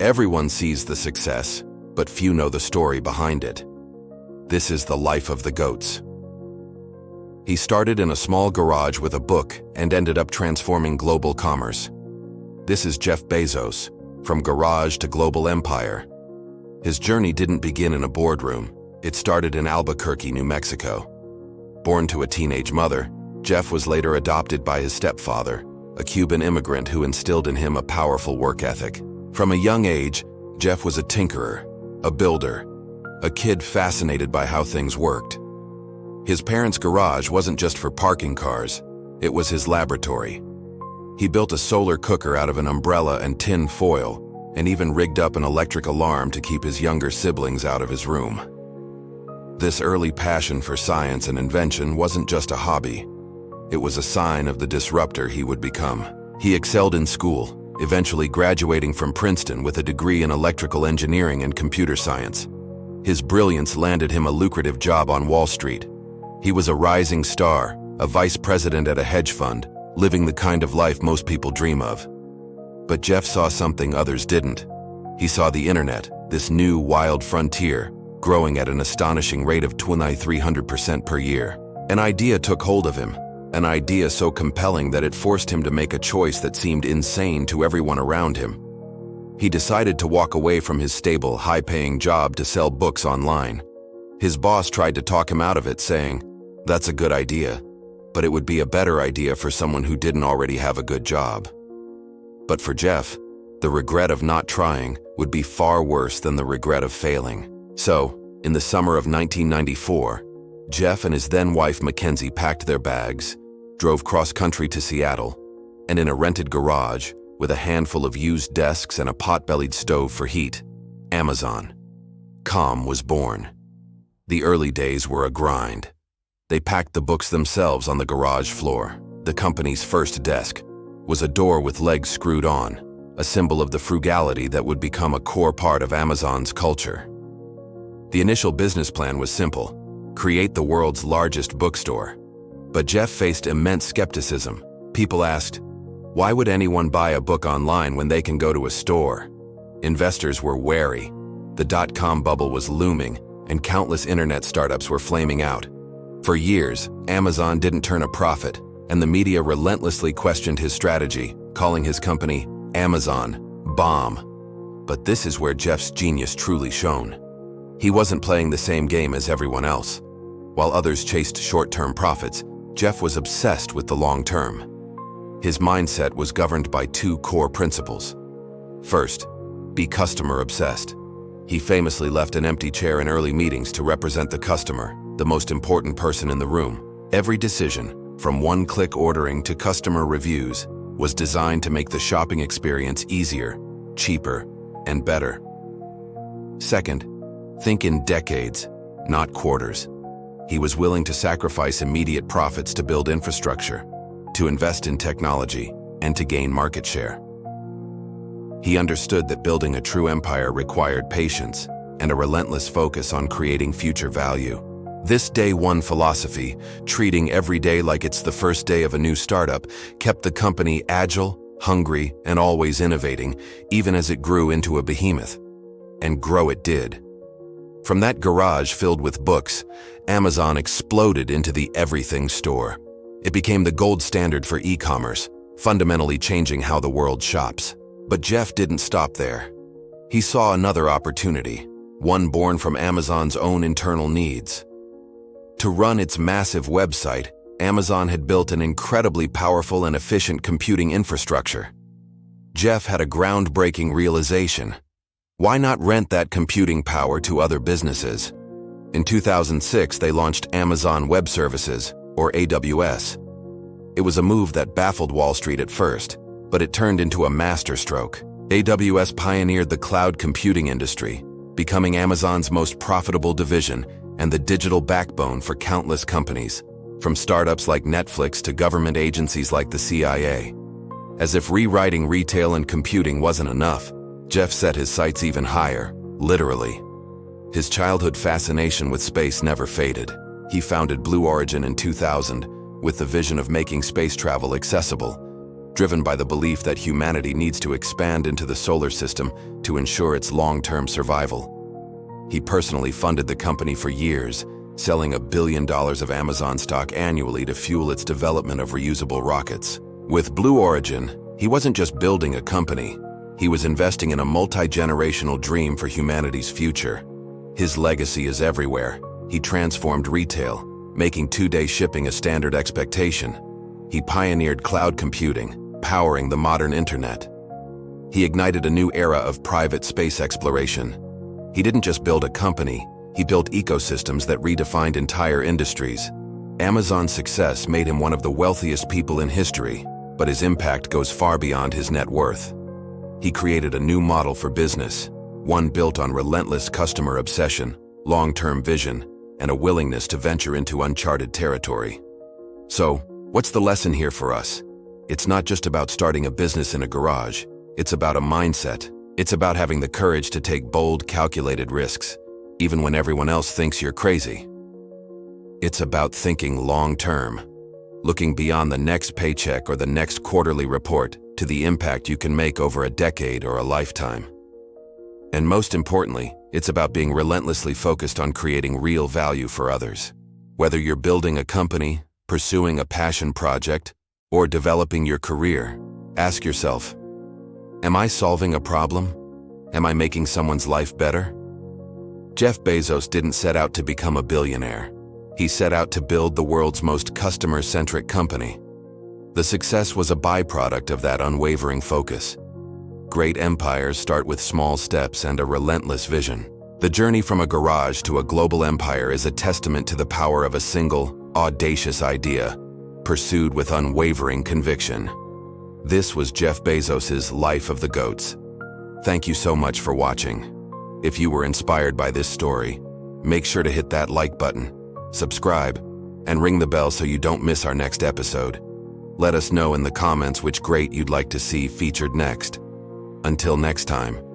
Everyone sees the success, but few know the story behind it. This is the life of the goats. He started in a small garage with a book and ended up transforming global commerce. This is Jeff Bezos, from garage to global empire. His journey didn't begin in a boardroom. It started in Albuquerque, New Mexico. Born to a teenage mother, Jeff was later adopted by his stepfather, a Cuban immigrant who instilled in him a powerful work ethic. From a young age, Jeff was a tinkerer, a builder, a kid fascinated by how things worked. His parents' garage wasn't just for parking cars, it was his laboratory. He built a solar cooker out of an umbrella and tin foil, and even rigged up an electric alarm to keep his younger siblings out of his room. This early passion for science and invention wasn't just a hobby. It was a sign of the disruptor he would become. He excelled in school, eventually graduating from Princeton with a degree in electrical engineering and computer science. His brilliance landed him a lucrative job on Wall Street. He was a rising star, a vice president at a hedge fund, living the kind of life most people dream of. But Jeff saw something others didn't. He saw the internet, this new wild frontier, growing at an astonishing rate of 300% per year. An idea took hold of him. An idea so compelling that it forced him to make a choice that seemed insane to everyone around him. He decided to walk away from his stable, high-paying job to sell books online. His boss tried to talk him out of it, saying, "That's a good idea, but it would be a better idea for someone who didn't already have a good job." But for Jeff, the regret of not trying would be far worse than the regret of failing. So, in the summer of 1994, Jeff and his then-wife Mackenzie packed their bags, drove cross-country to Seattle, and in a rented garage, with a handful of used desks and a pot-bellied stove for heat, Amazon.com was born. The early days were a grind. They packed the books themselves on the garage floor. The company's first desk was a door with legs screwed on, a symbol of the frugality that would become a core part of Amazon's culture. The initial business plan was simple: create the world's largest bookstore. But Jeff faced immense skepticism. People asked, why would anyone buy a book online when they can go to a store? Investors were wary. The dot-com bubble was looming, and countless internet startups were flaming out. For years, Amazon didn't turn a profit, and the media relentlessly questioned his strategy, calling his company Amazon Bomb. But this is where Jeff's genius truly shone. He wasn't playing the same game as everyone else. While others chased short-term profits, Jeff was obsessed with the long term. His mindset was governed by two core principles. First, be customer-obsessed. He famously left an empty chair in early meetings to represent the customer, the most important person in the room. Every decision, from one-click ordering to customer reviews, was designed to make the shopping experience easier, cheaper, and better. Second, think in decades, not quarters. He was willing to sacrifice immediate profits to build infrastructure, to invest in technology, and to gain market share. He understood that building a true empire required patience and a relentless focus on creating future value. This day-one philosophy, treating every day like it's the first day of a new startup, kept the company agile, hungry, and always innovating, even as it grew into a behemoth. And grow it did. From that garage filled with books, Amazon exploded into the everything store. It became the gold standard for e-commerce, fundamentally changing how the world shops. But Jeff didn't stop there. He saw another opportunity, one born from Amazon's own internal needs. To run its massive website, Amazon had built an incredibly powerful and efficient computing infrastructure. Jeff had a groundbreaking realization. Why not rent that computing power to other businesses? In 2006, they launched Amazon Web Services, or AWS. It was a move that baffled Wall Street at first, but it turned into a masterstroke. AWS pioneered the cloud computing industry, becoming Amazon's most profitable division and the digital backbone for countless companies, from startups like Netflix to government agencies like the CIA. As if rewriting retail and computing wasn't enough, Jeff set his sights even higher, literally. His childhood fascination with space never faded. He founded Blue Origin in 2000 with the vision of making space travel accessible. driven by the belief that humanity needs to expand into the solar system to ensure its long-term survival. He personally funded the company for years, selling $1 billion of Amazon stock annually to fuel its development of reusable rockets. With Blue Origin, he wasn't just building a company, he was investing in a multi-generational dream for humanity's future. His legacy is everywhere. He transformed retail, making 2-day shipping a standard expectation. He pioneered cloud computing, powering the modern internet. He ignited a new era of private space exploration. He didn't just build a company, he built ecosystems that redefined entire industries. Amazon's success made him one of the wealthiest people in history, but his impact goes far beyond his net worth. He created a new model for business, one built on relentless customer obsession, long-term vision, and a willingness to venture into uncharted territory. So, what's the lesson here for us? It's not just about starting a business in a garage. It's about a mindset. It's about having the courage to take bold, calculated risks, even when everyone else thinks you're crazy. It's about thinking long-term, looking beyond the next paycheck or the next quarterly report to the impact you can make over a decade or a lifetime. And most importantly, it's about being relentlessly focused on creating real value for others. Whether you're building a company, pursuing a passion project, or developing your career, ask yourself, am I solving a problem? Am I making someone's life better? Jeff Bezos didn't set out to become a billionaire. He set out to build the world's most customer-centric company. The success was a byproduct of that unwavering focus. Great empires start with small steps and a relentless vision. The journey from a garage to a global empire is a testament to the power of a single, audacious idea, pursued with unwavering conviction. This was Jeff Bezos' Life of the Goats. Thank you so much for watching. If you were inspired by this story, make sure to hit that like button, subscribe, and ring the bell so you don't miss our next episode. Let us know in the comments which great you'd like to see featured next. Until next time.